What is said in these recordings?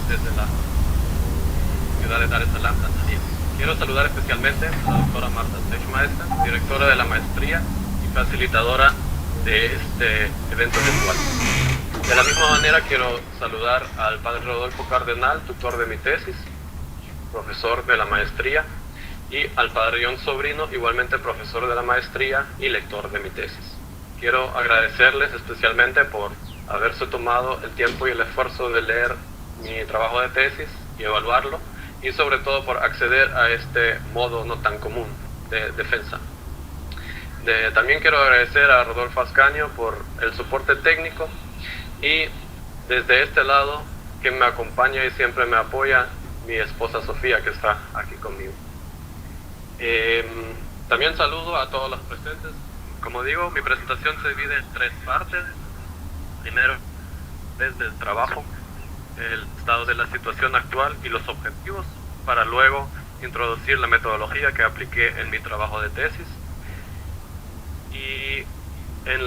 desde la ciudad de Dar es Salaam, Tanzania. Quiero saludar especialmente a la doctora Marta Stechmaester, directora de la maestría y facilitadora de este evento virtual. De la misma manera quiero saludar al padre Rodolfo Cardenal, tutor de mi tesis, profesor de la maestría, y al padre John Sobrino, igualmente profesor de la maestría y lector de mi tesis. Quiero agradecerles especialmente por haberse tomado el tiempo y el esfuerzo de leer mi trabajo de tesis y evaluarlo, y sobre todo por acceder a este modo no tan común de defensa. También quiero agradecer a Rodolfo Ascanio por el soporte técnico, y desde este lado, que me acompaña y siempre me apoya, mi esposa Sofía, que está aquí conmigo. También saludo a todos los presentes. Como digo, mi presentación se divide en tres partes. Primero, desde el trabajo, el estado de la situación actual y los objetivos, para luego introducir la metodología que apliqué en mi trabajo de tesis. Y en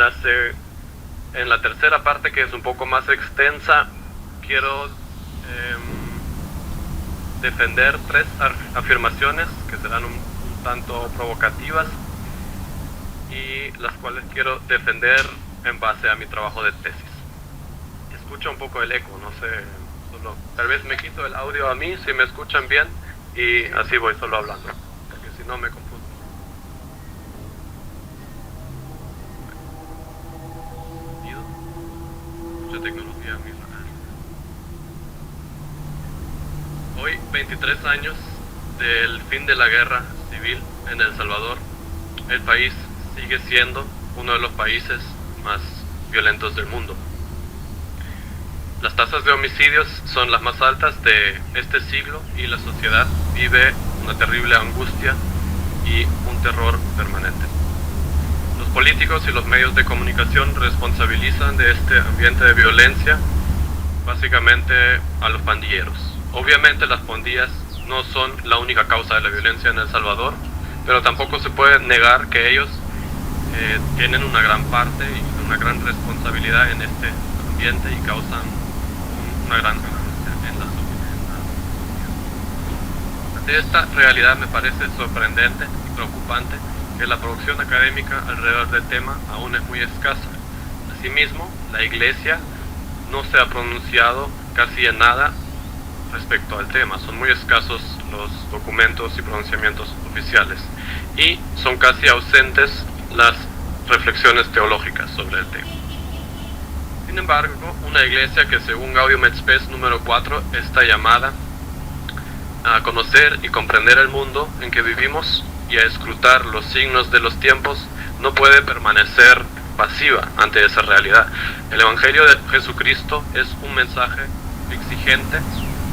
la tercera parte, que es un poco más extensa, quiero defender tres afirmaciones que serán un tanto provocativas, y las cuales quiero defender en base a mi trabajo de tesis. Escucho un poco el eco, no sé, tal vez me quito el audio a mí si me escuchan bien, y así voy solo hablando, porque si no me confundo. Mucha tecnología misma. Hoy, 23 años del fin de la guerra civil en El Salvador, el país sigue siendo uno de los países más violentos del mundo. Las tasas de homicidios son las más altas de este siglo, y la sociedad vive una terrible angustia y un terror permanente. Los políticos y los medios de comunicación responsabilizan de este ambiente de violencia básicamente a los pandilleros. Obviamente las pandillas no son la única causa de la violencia en El Salvador, pero tampoco se puede negar que ellos tienen una gran parte y una gran responsabilidad en este ambiente, y causan una gran angustia en la sociedad. Ante esta realidad me parece sorprendente y preocupante que la producción académica alrededor del tema aún es muy escasa. Asimismo, la Iglesia no se ha pronunciado casi en nada respecto al tema. Son muy escasos los documentos y pronunciamientos oficiales, y son casi ausentes las reflexiones teológicas sobre el tema. Sin embargo, una iglesia que, según Gaudium et Spes número 4, está llamada a conocer y comprender el mundo en que vivimos y a escrutar los signos de los tiempos, no puede permanecer pasiva ante esa realidad. El Evangelio de Jesucristo es un mensaje exigente,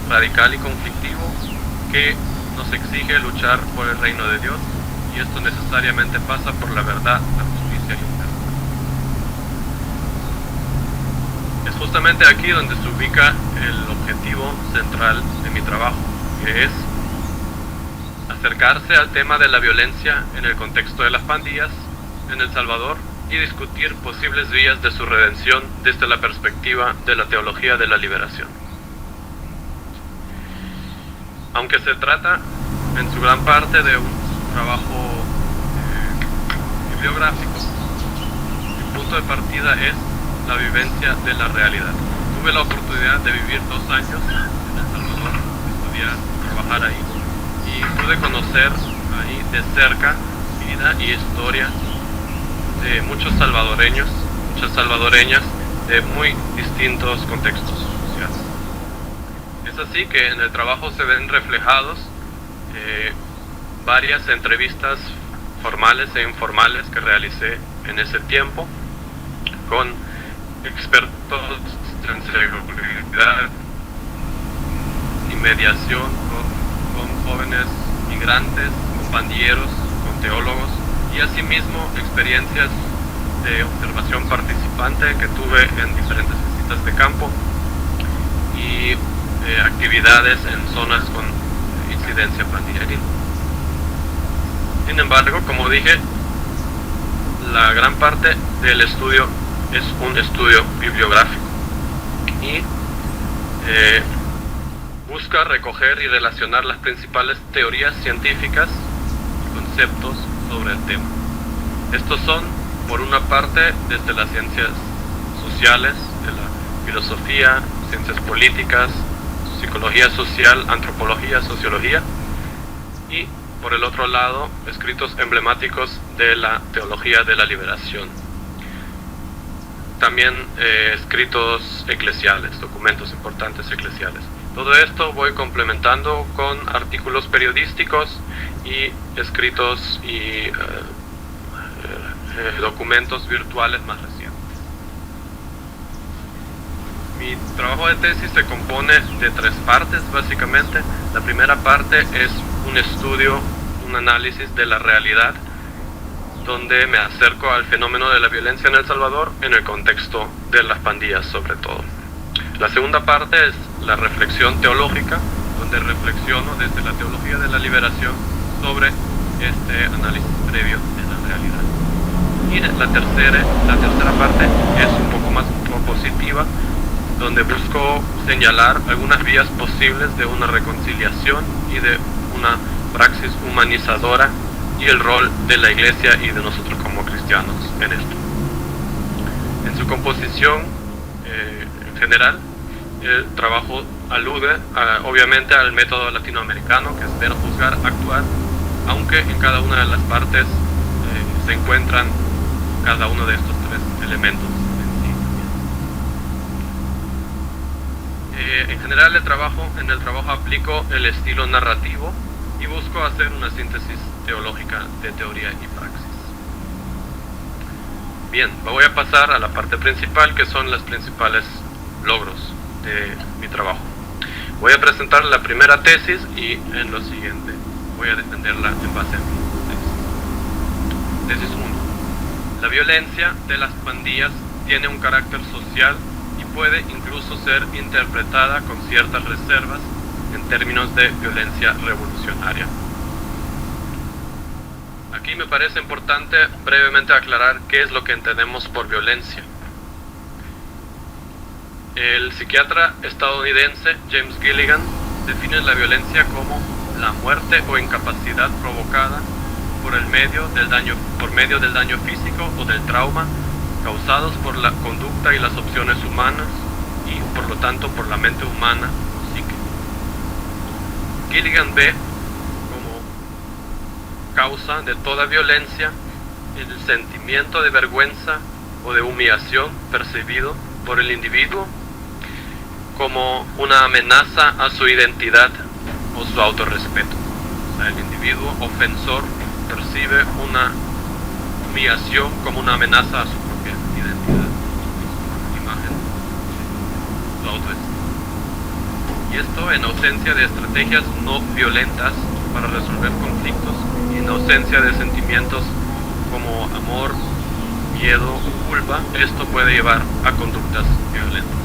radical y conflictivo, que nos exige luchar por el reino de Dios, y esto necesariamente pasa por la verdad, la justicia y el perdón. Es justamente aquí donde se ubica el objetivo central de mi trabajo, que es acercarse al tema de la violencia en el contexto de las pandillas en El Salvador, y discutir posibles vías de su redención desde la perspectiva de la teología de la liberación. Aunque se trata en su gran parte de un trabajo bibliográfico, mi punto de partida es la vivencia de la realidad. Tuve la oportunidad de vivir 2 años en El Salvador, estudiar, trabajar ahí, y pude conocer ahí de cerca vida y historia de muchos salvadoreños, muchas salvadoreñas de muy distintos contextos sociales. Es así que en el trabajo se ven reflejados varias entrevistas formales e informales que realicé en ese tiempo con expertos en seguridad y mediación, con jóvenes migrantes, con pandilleros, con teólogos, y asimismo experiencias de observación participante que tuve en diferentes visitas de campo y actividades en zonas con incidencia pandilleril. Sin embargo, como dije, la gran parte del estudio es un estudio bibliográfico, y busca recoger y relacionar las principales teorías científicas y conceptos sobre el tema. Estos son, por una parte, desde las ciencias sociales, de la filosofía, ciencias políticas, psicología social, antropología, sociología, y por el otro lado, escritos emblemáticos de la teología de la liberación. También escritos eclesiales, documentos importantes eclesiales. Todo esto voy complementando con artículos periodísticos y escritos y documentos virtuales más recientes. Mi trabajo de tesis se compone de 3 partes, básicamente. La primera parte es un estudio, un análisis de la realidad, donde me acerco al fenómeno de la violencia en El Salvador en el contexto de las pandillas sobre todo. La segunda parte es la reflexión teológica, donde reflexiono desde la teología de la liberación sobre este análisis previo de la realidad. Y la tercera parte es un poco más propositiva, donde busco señalar algunas vías posibles de una reconciliación y de una praxis humanizadora y el rol de la Iglesia y de nosotros como cristianos en esto. En su composición en general, el trabajo alude obviamente al método latinoamericano, que es ver, juzgar, actuar, aunque en cada una de las partes se encuentran cada uno de estos 3 elementos en sí. En general en el trabajo aplico el estilo narrativo y busco hacer una síntesis teológica de teoría y praxis. Bien, voy a pasar a la parte principal, que son los principales logros de mi trabajo. Voy a presentar la primera tesis y en lo siguiente voy a defenderla en base a mi tesis. Tesis 1. La violencia de las pandillas tiene un carácter social y puede incluso ser interpretada con ciertas reservas en términos de violencia revolucionaria. Aquí me parece importante brevemente aclarar qué es lo que entendemos por violencia. El psiquiatra estadounidense James Gilligan define la violencia como la muerte o incapacidad provocada por medio del daño físico o del trauma causados por la conducta y las opciones humanas y por lo tanto por la mente humana o psique. Gilligan ve como causa de toda violencia el sentimiento de vergüenza o de humillación percibido por el individuo como una amenaza a su identidad o su autorrespeto. O sea, el individuo ofensor percibe una humillación como una amenaza a su propia identidad, su imagen, su autoestima. Y esto en ausencia de estrategias no violentas para resolver conflictos y en ausencia de sentimientos como amor, miedo o culpa, esto puede llevar a conductas violentas.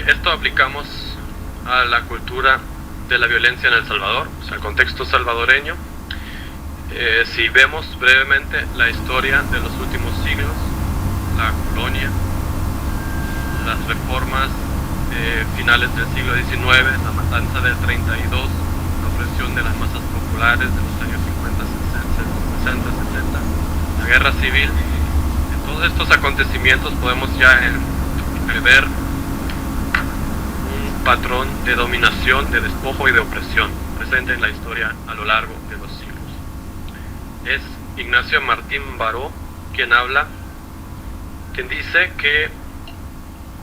Esto aplicamos a la cultura de la violencia en El Salvador, o sea, el contexto salvadoreño. Si vemos brevemente la historia de los últimos siglos, la colonia, las reformas finales del siglo XIX, la matanza del 32, la opresión de las masas populares de los años 50, 60, 70, la guerra civil, en todos estos acontecimientos podemos ya ver patrón de dominación, de despojo y de opresión presente en la historia a lo largo de los siglos. Es Ignacio Martín Baró quien dice que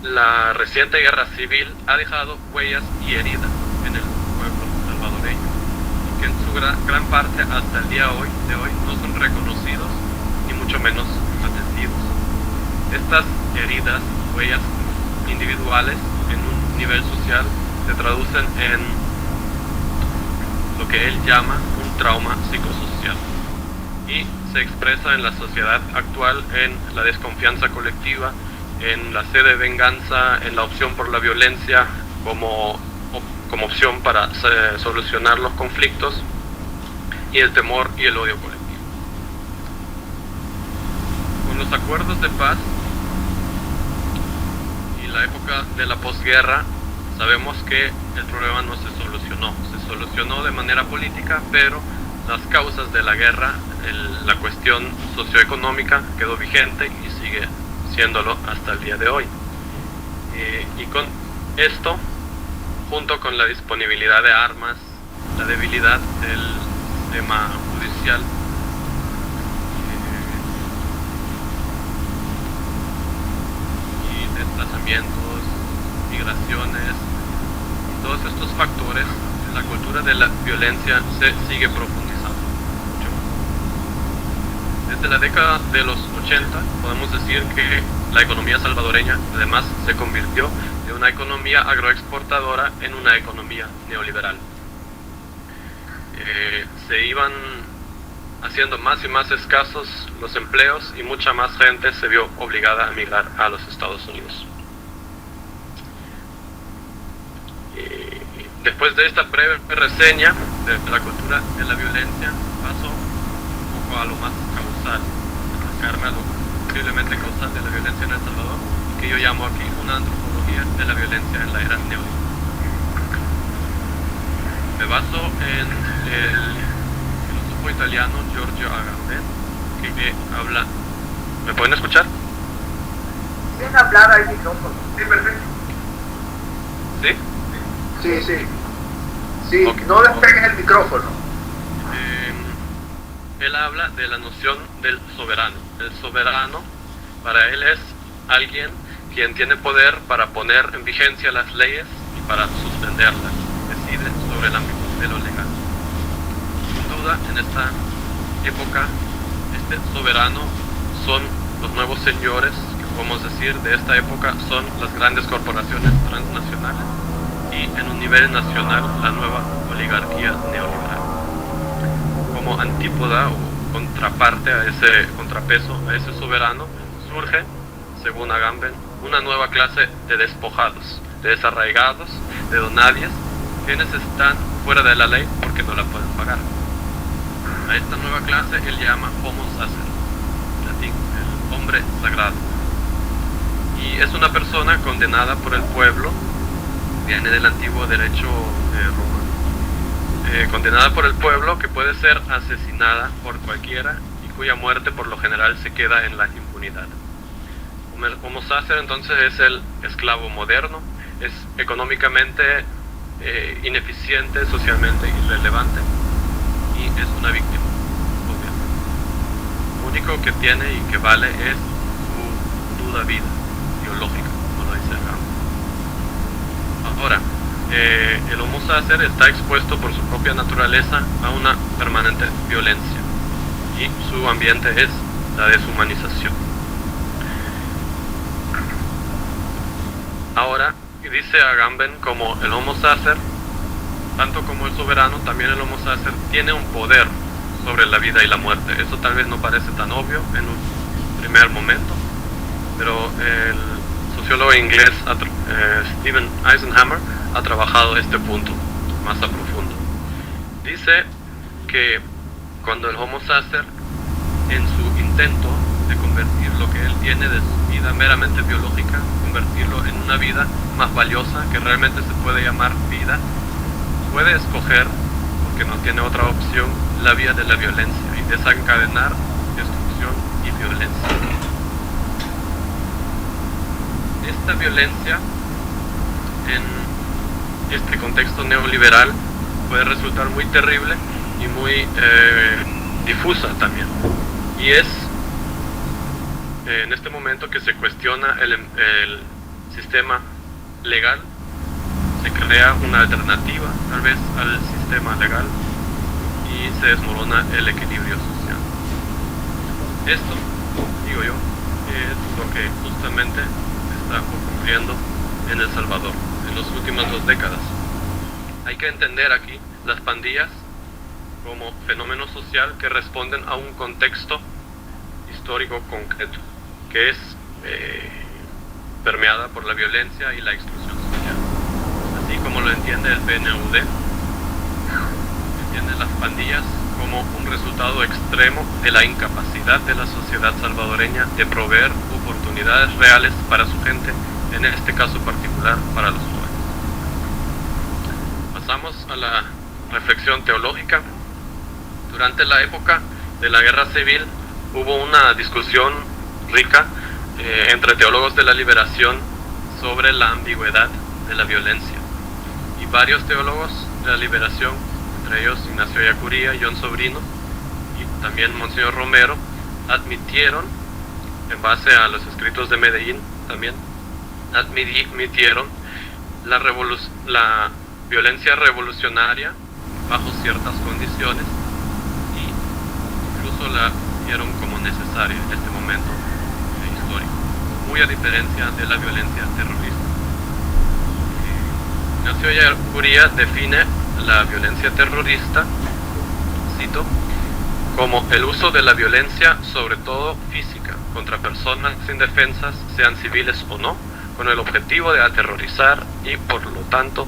la reciente guerra civil ha dejado huellas y heridas en el pueblo salvadoreño y que en su gran parte hasta el día de hoy no son reconocidos ni mucho menos atendidos. Estas heridas, huellas individuales en un nivel social se traducen en lo que él llama un trauma psicosocial y se expresa en la sociedad actual en la desconfianza colectiva, en la sed de venganza, en la opción por la violencia como opción para solucionar los conflictos y el temor y el odio colectivo. Con los acuerdos de paz y la época de la posguerra sabemos que el problema no se solucionó de manera política, pero las causas de la guerra, la cuestión socioeconómica quedó vigente y sigue siéndolo hasta el día de hoy. Y con esto, junto con la disponibilidad de armas, la debilidad del sistema judicial, y desplazamientos, migraciones, todos estos factores, la cultura de la violencia se sigue profundizando mucho más. Desde la década de los 80 podemos decir que la economía salvadoreña además se convirtió de una economía agroexportadora en una economía neoliberal. Se iban haciendo más y más escasos los empleos y mucha más gente se vio obligada a emigrar a los Estados Unidos. Después de esta breve reseña de la cultura de la violencia, paso un poco a lo más causal, acercarme a lo posiblemente causal de la violencia en El Salvador, que yo llamo aquí una antropología de la violencia en la era neoliberal. Me baso en el filósofo italiano Giorgio Agamben, que habla... ¿Me pueden escuchar? Bien hablar al micrófono. Sí, perfecto. ¿Sí? Sí. Sí, okay. No despegues el micrófono. Él habla de la noción del soberano. El soberano, para él, es alguien quien tiene poder para poner en vigencia las leyes y para suspenderlas. Decide sobre el ámbito de lo legal. Sin duda, en esta época, este soberano son los nuevos señores, que podemos decir de esta época son las grandes corporaciones transnacionales, y en un nivel nacional la nueva oligarquía neoliberal. Como antípoda o contraparte a ese contrapeso, a ese soberano, surge, según Agamben, una nueva clase de despojados, de desarraigados, de donadies, quienes están fuera de la ley porque no la pueden pagar. A esta nueva clase él llama Homo Sacer, en latín, el hombre sagrado. Y es una persona condenada por el pueblo, viene del antiguo derecho de Roma, condenada por el pueblo, que puede ser asesinada por cualquiera y cuya muerte por lo general se queda en la impunidad. Homo Sacer entonces es el esclavo moderno, es económicamente ineficiente, socialmente irrelevante y es una víctima, obviamente. Lo único que tiene y que vale es su duda vida biológica, como lo dice Agamben. Ahora, el Homo Sacer está expuesto por su propia naturaleza a una permanente violencia y su ambiente es la deshumanización. Ahora, dice Agamben, como el Homo Sacer, tanto como el soberano, también el Homo Sacer tiene un poder sobre la vida y la muerte. Eso tal vez no parece tan obvio en un primer momento, pero el sociólogo inglés Stephen Eisenhammer ha trabajado este punto más a profundo. Dice que cuando el Homo Sacer, en su intento de convertir lo que él tiene de su vida meramente biológica, convertirlo en una vida más valiosa, que realmente se puede llamar vida, puede escoger, porque no tiene otra opción, la vía de la violencia y desencadenar destrucción y violencia. Esta violencia en este contexto neoliberal puede resultar muy terrible y muy difusa también. Y es en este momento que se cuestiona el sistema legal, se crea una alternativa tal vez al sistema legal y se desmorona el equilibrio social. Esto, digo yo, es lo que justamente está ocurriendo en El Salvador en las últimas 2 décadas. Hay que entender aquí las pandillas como fenómeno social que responden a un contexto histórico concreto, que es permeada por la violencia y la exclusión social. Así como lo entiende el PNUD, entiende las pandillas como un resultado extremo de la incapacidad de la sociedad salvadoreña de proveer oportunidades reales para su gente en este caso particular para los jóvenes. Pasamos a la reflexión teológica. Durante la época de la Guerra Civil hubo una discusión rica entre teólogos de la liberación sobre la ambigüedad de la violencia. Y varios teólogos de la liberación, entre ellos Ignacio Ellacuría, John Sobrino y también Monseñor Romero, admitieron, en base a los escritos de Medellín también, admitieron la violencia revolucionaria bajo ciertas condiciones y incluso la vieron como necesaria en este momento histórico, muy a diferencia de la violencia terrorista. Ignacio Ellacuría define la violencia terrorista, cito, como el uso de la violencia, sobre todo física, contra personas indefensas, sean civiles o no, con el objetivo de aterrorizar y por lo tanto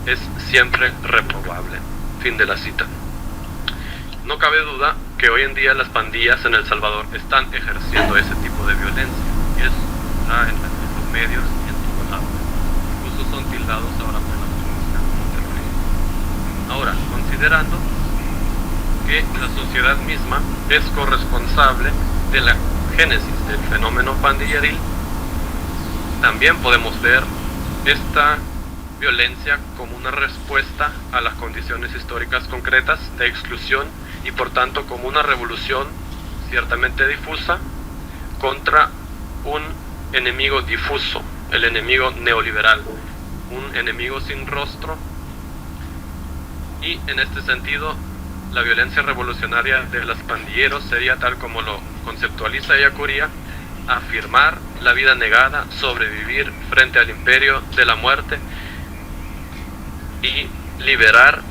es siempre reprobable. Fin de la cita. No cabe duda que hoy en día las pandillas en El Salvador están ejerciendo ese tipo de violencia, y eso está en los medios y en todos lados. Incluso son tildados ahora por la policía como terroristas. Ahora, considerando que la sociedad misma es corresponsable de la génesis del fenómeno pandilleril, también podemos ver esta violencia como una respuesta a las condiciones históricas concretas de exclusión y por tanto como una revolución ciertamente difusa contra un enemigo difuso, el enemigo neoliberal, un enemigo sin rostro. Y en este sentido la violencia revolucionaria de los pandilleros sería, tal como lo conceptualiza Ellacuría, afirmar la vida negada, sobrevivir frente al imperio de la muerte y liberar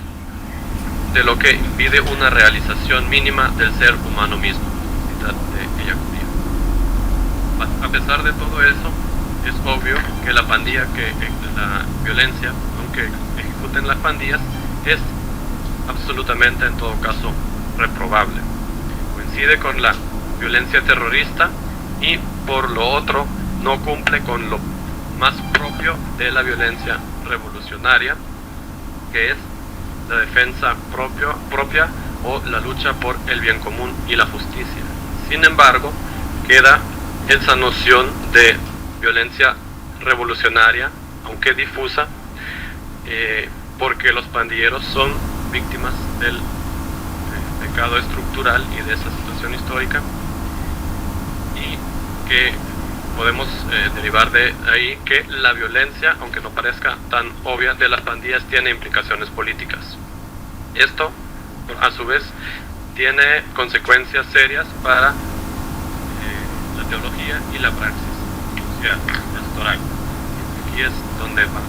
de lo que impide una realización mínima del ser humano mismo. De Ellacuría. A pesar de todo eso, es obvio que la pandilla, la violencia, aunque ejecuten las pandillas, es absolutamente, en todo caso, reprobable. Coincide con la violencia terrorista y, por lo otro, no cumple con lo más propio de la violencia revolucionaria, que es la defensa propia o la lucha por el bien común y la justicia. Sin embargo, queda esa noción de violencia revolucionaria, aunque difusa, porque los pandilleros son víctimas del pecado estructural y de esa situación histórica, y que podemos derivar de ahí que la violencia, aunque no parezca tan obvia, de las pandillas tiene implicaciones políticas. Esto, a su vez, tiene consecuencias serias para la teología y la praxis social, pastoral. Aquí es donde va.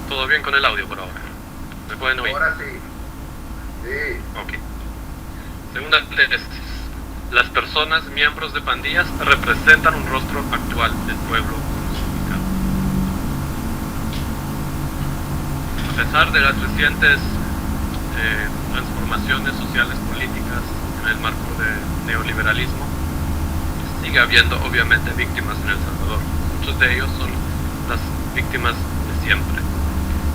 ¿Todo bien con el audio por ahora? ¿Me pueden oír? Ahora sí. Sí. Ok. Segunda tesis. Las personas miembros de pandillas representan un rostro actual del pueblo crucificado. A pesar de las recientes transformaciones sociales políticas en el marco del neoliberalismo, sigue habiendo obviamente víctimas en El Salvador. Muchos de ellos son las víctimas de siempre.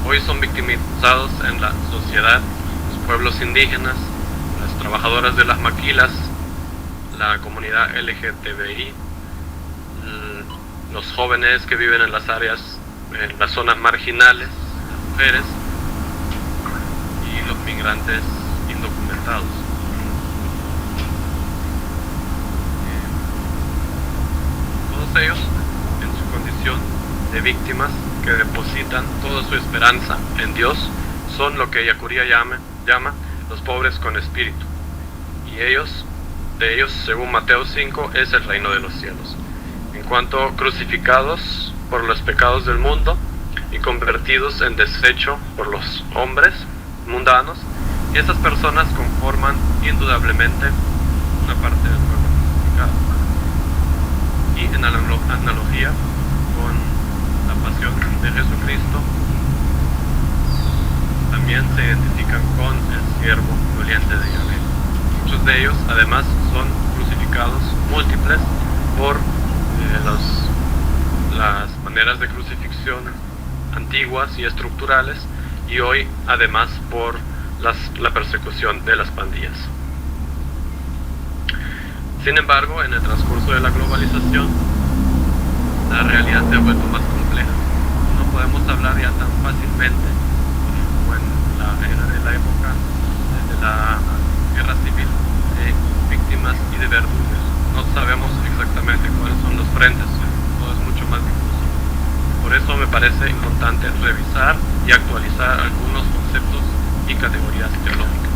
Hoy son victimizados en la sociedad los pueblos indígenas, las trabajadoras de las maquilas, la comunidad LGTBI, los jóvenes que viven en las áreas, en las zonas marginales, las mujeres y los migrantes indocumentados. Todos ellos, en su condición de víctimas que depositan toda su esperanza en Dios, son lo que Ellacuría llama los pobres con espíritu, y de ellos, según Mateo 5, es el reino de los cielos. En cuanto crucificados por los pecados del mundo y convertidos en desecho por los hombres mundanos, esas personas conforman indudablemente una parte del pueblo crucificado. Y en analogía con la pasión de Jesucristo, también se identifican con el siervo doliente de Yahvé. Muchos de ellos además son crucificados múltiples por las maneras de crucifixión antiguas y estructurales, y hoy además por la persecución de las pandillas. Sin embargo, en el transcurso de la globalización, la realidad se ha vuelto más compleja. No podemos hablar ya tan fácilmente como en la era de la época de la guerra civil de víctimas y de verdugos. No sabemos exactamente cuáles son los frentes, todo es mucho más difuso. Por eso me parece importante revisar y actualizar algunos conceptos y categorías teológicas.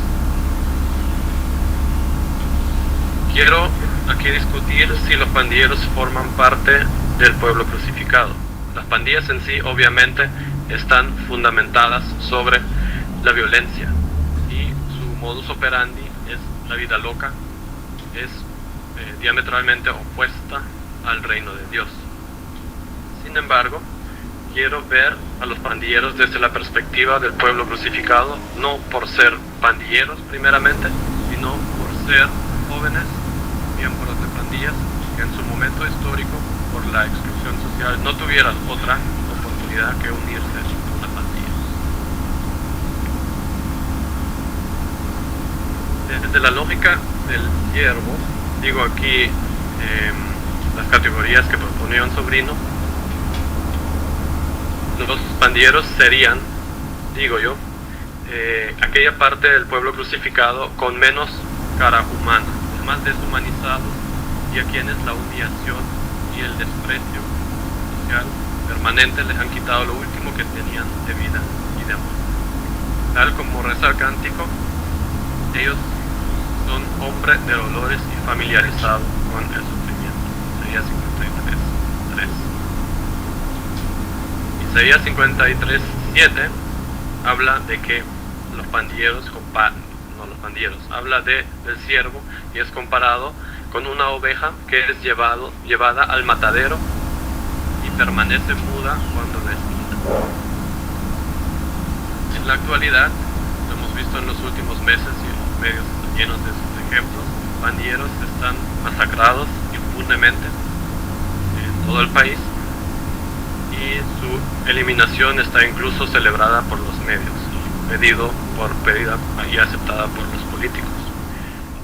Quiero aquí discutir si los pandilleros forman parte del pueblo crucificado. Las pandillas en sí obviamente están fundamentadas sobre la violencia y su modus operandi es la vida loca, es diametralmente opuesta al reino de Dios. Sin embargo, quiero ver a los pandilleros desde la perspectiva del pueblo crucificado, no por ser pandilleros primeramente, sino por ser jóvenes miembros de pandillas que en su momento histórico, por la exclusión social, no tuvieran otra oportunidad que unirse a una pandilla. Desde la lógica del siervo, digo aquí las categorías que proponía un sobrino, los pandilleros serían, digo yo, aquella parte del pueblo crucificado con menos cara humana, más deshumanizados, y a quienes la humillación y el desprecio social permanente les han quitado lo último que tenían de vida y de amor. Tal como reza el cántico, ellos son hombres de dolores y familiarizados con el sufrimiento. Isaías 53:3. Isaías 53:7 habla de que los pandilleros habla del siervo, y es comparado con una oveja que es llevada al matadero y permanece muda cuando la esquina. En la actualidad, lo hemos visto en los últimos meses y los medios están llenos de sus ejemplos, pandilleros están masacrados impunemente en todo el país, y su eliminación está incluso celebrada por los medios, pedida y aceptada por los políticos.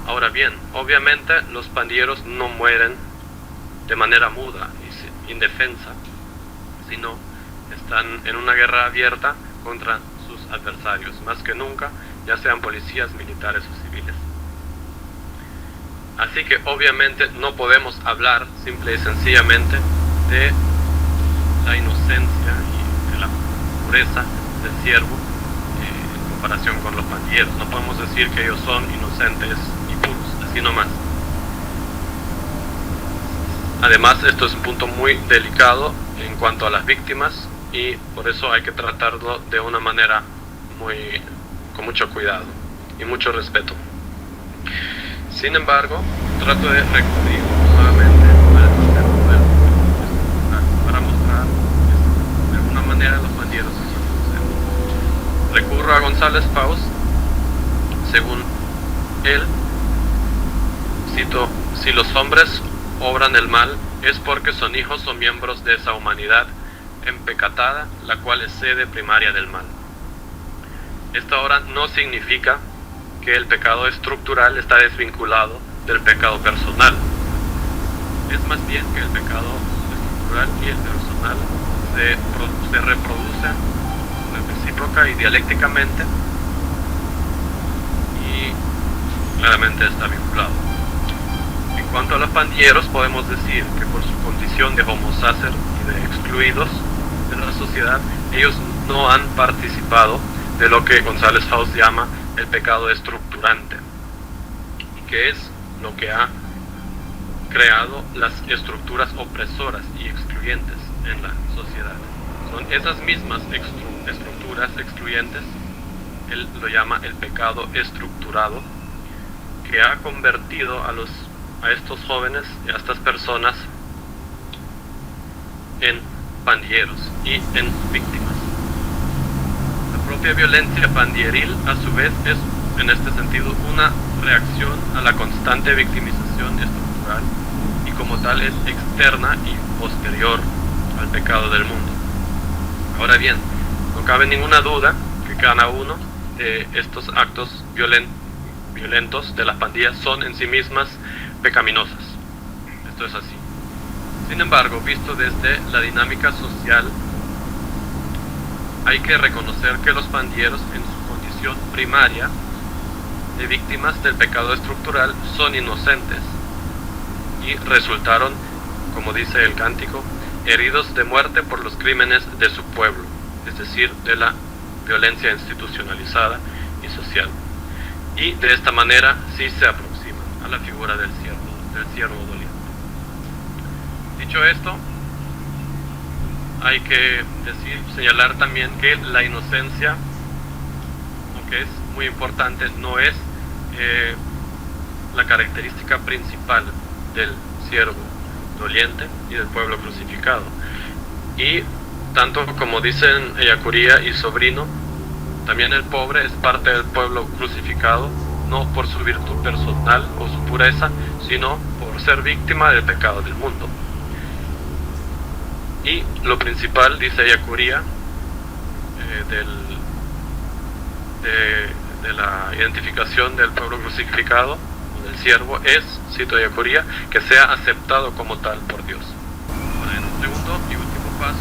Ahora bien, obviamente los pandilleros no mueren de manera muda y indefensa, sino están en una guerra abierta contra sus adversarios, más que nunca, ya sean policías, militares o civiles. Así que obviamente no podemos hablar simple y sencillamente de la inocencia y de la pureza del siervo en comparación con los pandilleros. No podemos decir que ellos son inocentes y puros, así nomás. Además, esto es un punto muy delicado en cuanto a las víctimas, y por eso hay que tratarlo de una manera con mucho cuidado y mucho respeto. Sin embargo, trato de recurrir nuevamente al concepto para mostrar que de alguna manera los pandilleros son inocentes. Recurro a González Paus. Según él, cito: si los hombres obran el mal, es porque son hijos o miembros de esa humanidad empecatada, la cual es sede primaria del mal. Esto ahora no significa que el pecado estructural está desvinculado del pecado personal. Es más bien que el pecado estructural y el personal se reproducen recíproca y dialécticamente, y claramente está vinculado. En cuanto a los pandilleros, podemos decir que por su condición de homo sacer y de excluidos de la sociedad, ellos no han participado de lo que González Faust llama el pecado estructurante, y que es lo que ha creado las estructuras opresoras y excluyentes en la sociedad. Son esas mismas estructuras excluyentes, él lo llama el pecado estructurado, que ha convertido a estos jóvenes y a estas personas en pandilleros y en víctimas. La propia violencia pandilleril, a su vez, es en este sentido una reacción a la constante victimización estructural y como tal es externa y posterior al pecado del mundo. Ahora bien, no cabe ninguna duda que cada uno de estos actos violentos de las pandillas son en sí mismas pecaminosas. Esto es así. Sin embargo, visto desde la dinámica social, hay que reconocer que los pandilleros en su condición primaria de víctimas del pecado estructural son inocentes y resultaron, como dice el cántico, heridos de muerte por los crímenes de su pueblo, es decir, de la violencia institucionalizada y social. Y de esta manera sí se aproximan a la figura del siervo doliente. Dicho esto, hay que señalar también que la inocencia, aunque es muy importante, no es la característica principal del siervo doliente y del pueblo crucificado. Y tanto como dicen Ellacuría y Sobrino, también el pobre es parte del pueblo crucificado, no por su virtud personal o su pureza, sino por ser víctima del pecado del mundo. Y lo principal, dice Ellacuría, de la identificación del pueblo crucificado o del siervo es, cito Ellacuría, que sea aceptado como tal por Dios. Ahora, en un segundo y último paso,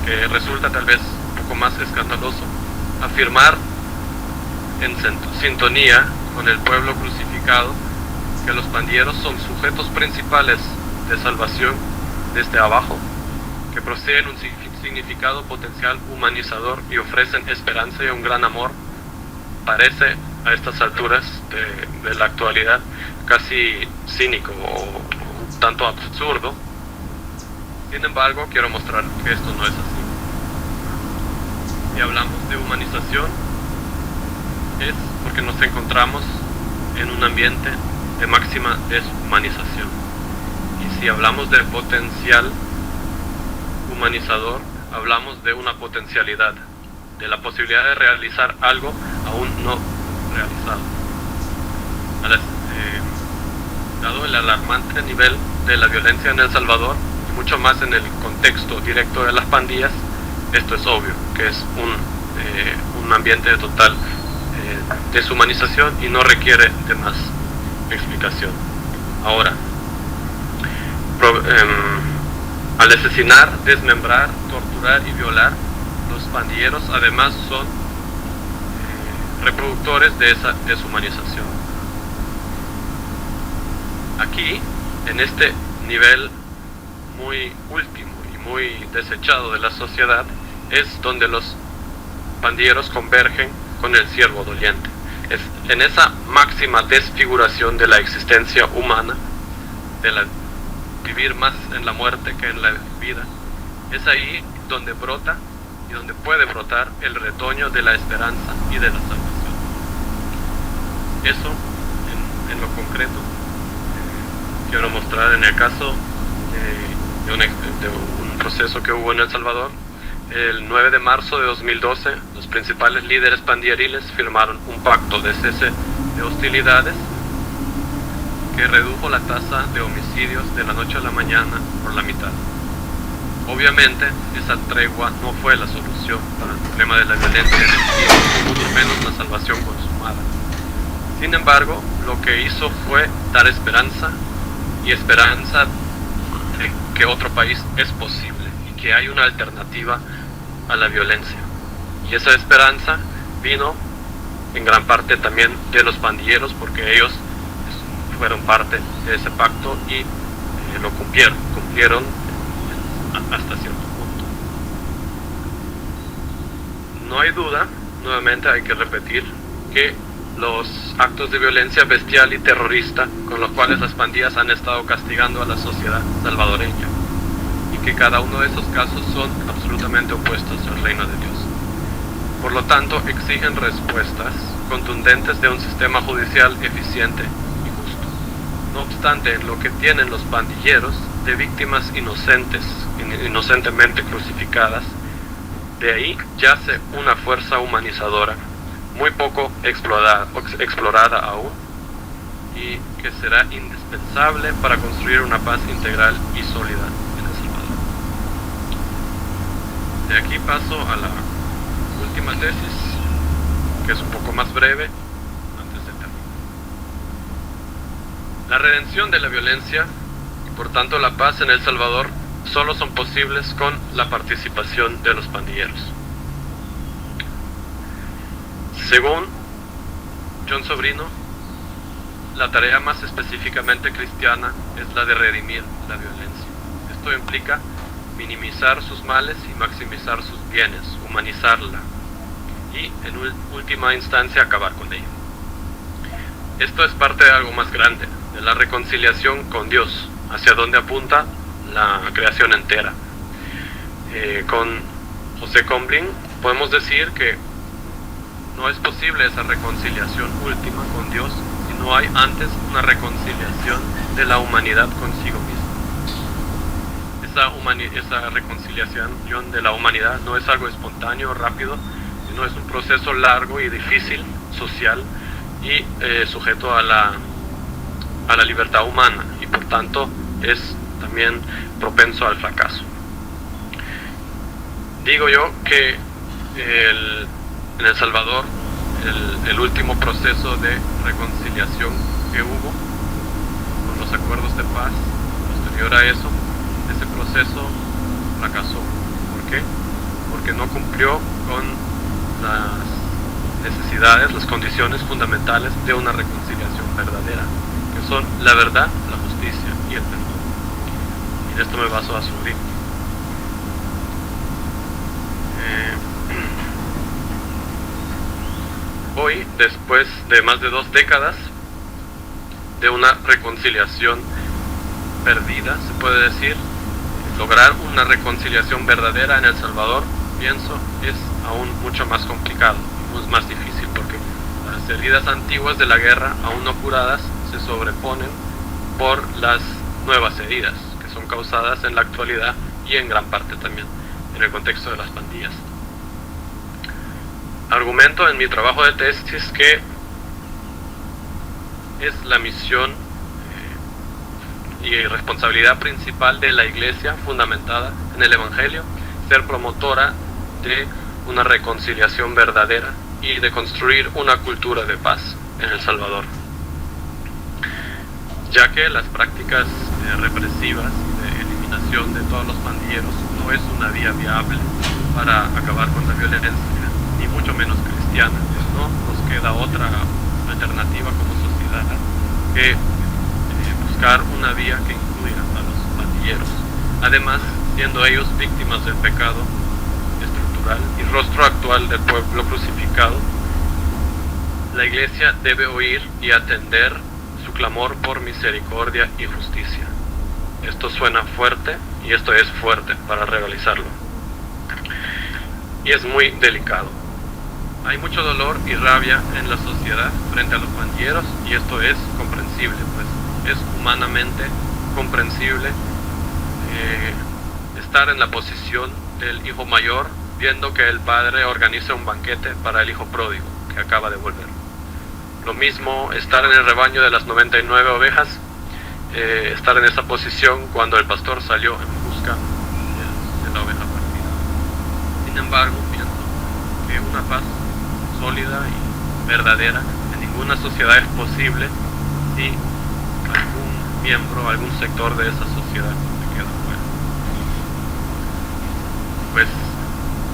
que resulta tal vez un poco más escandaloso, afirmar en sintonía con el pueblo crucificado que los pandilleros son sujetos principales de salvación desde abajo, que poseen un significado potencial humanizador y ofrecen esperanza y un gran amor, parece a estas alturas de la actualidad casi cínico o un tanto absurdo. Sin embargo, quiero mostrar que esto no es así. Si hablamos de humanización, es porque nos encontramos en un ambiente de máxima deshumanización. Y si hablamos de potencial humanizador, hablamos de una potencialidad, de la posibilidad de realizar algo aún no realizado. Dado el alarmante nivel de la violencia en El Salvador, y mucho más en el contexto directo de las pandillas, esto es obvio, que es un ambiente de total deshumanización y no requiere de más explicación. Ahora, al asesinar, desmembrar, torturar y violar, los pandilleros además son reproductores de esa deshumanización. Aquí, en este nivel muy último y muy desechado de la sociedad, es donde los pandilleros convergen con el siervo doliente. Es en esa máxima desfiguración de la existencia humana, de la vivir más en la muerte que en la vida, es ahí donde brota y donde puede brotar el retoño de la esperanza y de la salvación. Eso, en lo concreto, quiero mostrar en el caso de un proceso que hubo en El Salvador. El 9 de marzo de 2012, los principales líderes pandilleriles firmaron un pacto de cese de hostilidades que redujo la tasa de homicidios de la noche a la mañana por la mitad. Obviamente, esa tregua no fue la solución para el problema de la violencia en el tiempo, mucho menos la salvación consumada. Sin embargo, lo que hizo fue dar esperanza, y esperanza de que otro país es posible y que hay una alternativa a la violencia. Y esa esperanza vino en gran parte también de los pandilleros, porque ellos fueron parte de ese pacto y lo cumplieron hasta cierto punto. No hay duda, nuevamente hay que repetir, que los actos de violencia bestial y terrorista con los cuales las pandillas han estado castigando a la sociedad salvadoreña, y que cada uno de esos casos son absolutamente opuestos al reino de Dios. Por lo tanto, exigen respuestas contundentes de un sistema judicial eficiente y justo. No obstante, lo que tienen los pandilleros de víctimas inocentemente crucificadas De ahí yace una fuerza humanizadora muy poco explorada aún, y que será indispensable para construir una paz integral y sólida en El Salvador. De aquí paso a la última tesis, que es un poco más breve, antes de terminar. La redención de la violencia y por tanto la paz en El Salvador solo son posibles con la participación de los pandilleros. Según John Sobrino, la tarea más específicamente cristiana es la de redimir la violencia. Esto implica minimizar sus males y maximizar sus bienes, humanizarla y, en última instancia, acabar con ella. Esto es parte de algo más grande, de la reconciliación con Dios, hacia donde apunta la creación entera. Con José Combling podemos decir que no es posible esa reconciliación última con Dios si no hay antes una reconciliación de la humanidad consigo misma. Esa reconciliación de la humanidad no es algo espontáneo, rápido, sino es un proceso largo y difícil, social y sujeto a la libertad humana, y por tanto es también propenso al fracaso. Digo yo que en El Salvador el último proceso de reconciliación que hubo con los acuerdos de paz, posterior a eso, ese proceso fracasó. ¿Por qué? Porque no cumplió con las necesidades, las condiciones fundamentales de una reconciliación verdadera, que son la verdad, la justicia y el perdón. Y en esto me baso a Sobrino. Hoy, después de más de 2 décadas de una reconciliación perdida, se puede decir, lograr una reconciliación verdadera en El Salvador, pienso, es aún mucho más complicado, es más difícil, porque las heridas antiguas de la guerra, aún no curadas, se sobreponen por las nuevas heridas que son causadas en la actualidad y en gran parte también en el contexto de las pandillas. Argumento en mi trabajo de tesis que es la misión y responsabilidad principal de la Iglesia, fundamentada en el Evangelio, ser promotora de una reconciliación verdadera y de construir una cultura de paz en El Salvador, ya que las prácticas represivas de eliminación de todos los pandilleros no es una vía viable para acabar con la violencia, ni mucho menos cristiana. No nos queda otra alternativa como sociedad que buscar una vía que incluya a los pandilleros, además siendo ellos víctimas del pecado estructural y rostro actual del pueblo crucificado. La Iglesia debe oír y atender su clamor por misericordia y justicia. Esto suena fuerte y esto es fuerte para realizarlo, y es muy delicado. Hay mucho dolor y rabia en la sociedad frente a los pandilleros, y esto es comprensible, pues es humanamente comprensible estar en la posición del hijo mayor viendo que el padre organiza un banquete para el hijo pródigo que acaba de volver. Lo mismo estar en el rebaño de las 99 ovejas, estar en esa posición cuando el pastor salió en busca de la oveja perdida. Sin embargo, pienso que una paz sólida y verdadera en ninguna sociedad es posible si algún miembro, algún sector de esa sociedad se queda fuera. Pues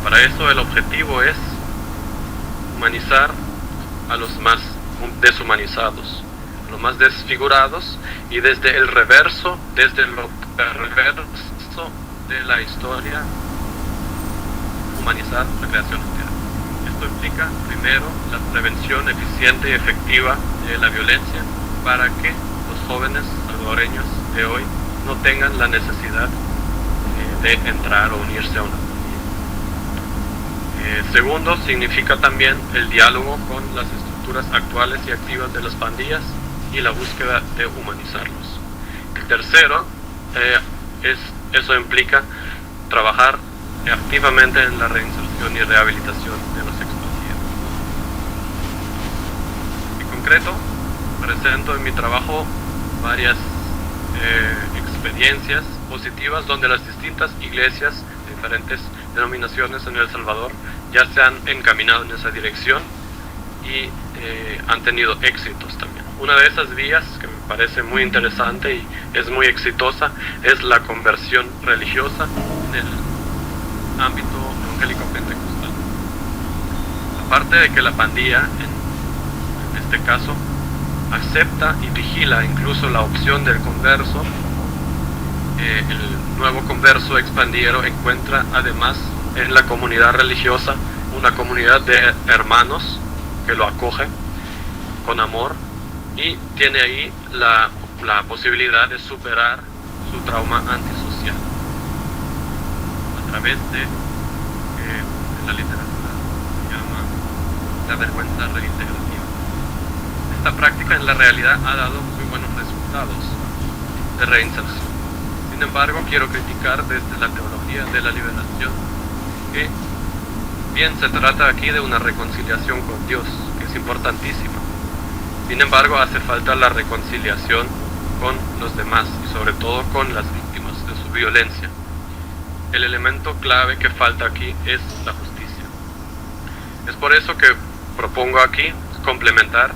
para eso el objetivo es humanizar a los más deshumanizados, a los más desfigurados, y desde el reverso, desde lo perverso de la historia, humanizar la creación entera. Esto implica, primero, la prevención eficiente y efectiva de la violencia para que los jóvenes salvadoreños de hoy no tengan la necesidad de entrar o unirse a una pandilla. Segundo, significa también el diálogo con las estructuras actuales y activas de las pandillas y la búsqueda de humanizarlos. Tercero, eso implica trabajar activamente en la reinserción reinserción y rehabilitación de los expatriados. En concreto, presento en mi trabajo varias experiencias positivas donde las distintas iglesias de diferentes denominaciones en El Salvador ya se han encaminado en esa dirección y han tenido éxitos también. Una de esas vías que me parece muy interesante y es muy exitosa es la conversión religiosa en el ámbito evangélico pentecostal. Aparte de que la pandilla, en este caso, acepta y vigila incluso la opción del converso, el nuevo converso expandiero encuentra además en la comunidad religiosa una comunidad de hermanos que lo acogen con amor y tiene ahí la posibilidad de superar su trauma antisocial a través de la literatura que se llama la vergüenza reintegrativa. Esta práctica en la realidad ha dado muy buenos resultados de reinserción. Sin embargo, quiero criticar desde la teología de la liberación que bien se trata aquí de una reconciliación con Dios, que es importantísima. Sin embargo, hace falta la reconciliación con los demás y sobre todo con las víctimas de su violencia. El elemento clave que falta aquí es la justicia. Es por eso que propongo aquí complementar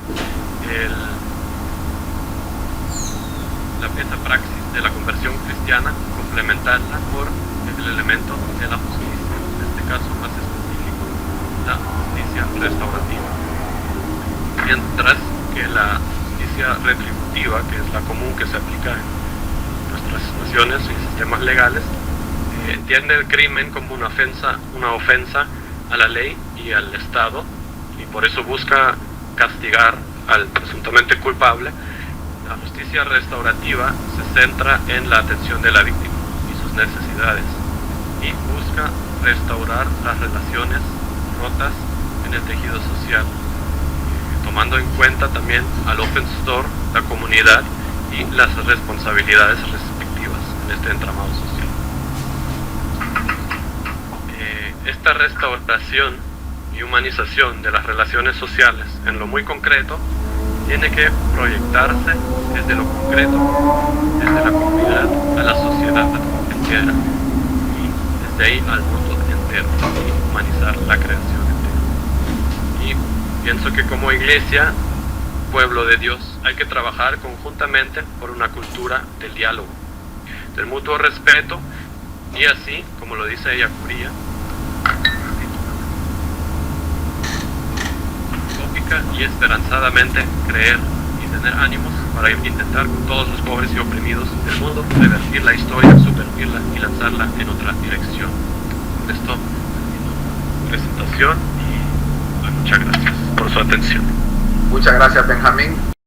esa praxis de la conversión cristiana, complementarla por el elemento de la justicia, en este caso más específico, la justicia restaurativa. Mientras que la justicia retributiva, que es la común que se aplica en nuestras naciones y sistemas legales, entiende el crimen como una ofensa a la ley y al Estado, y por eso busca castigar al presuntamente culpable. La justicia restaurativa se centra en la atención de la víctima y sus necesidades y busca restaurar las relaciones rotas en el tejido social, tomando en cuenta también al ofensor, la comunidad y las responsabilidades respectivas en este entramado social. Esta restauración y humanización de las relaciones sociales en lo muy concreto tiene que proyectarse desde lo concreto, desde la comunidad a la sociedad entera y desde ahí al mundo entero, y humanizar la creación entera. Y pienso que como iglesia, pueblo de Dios, hay que trabajar conjuntamente por una cultura del diálogo, del mutuo respeto, y así, como lo dice ella Curía, y esperanzadamente creer y tener ánimos para intentar con todos los pobres y oprimidos del mundo revertir la historia, subvertirla y lanzarla en otra dirección. Con esto termino mi presentación y muchas gracias por su atención. Muchas gracias, Benjamín.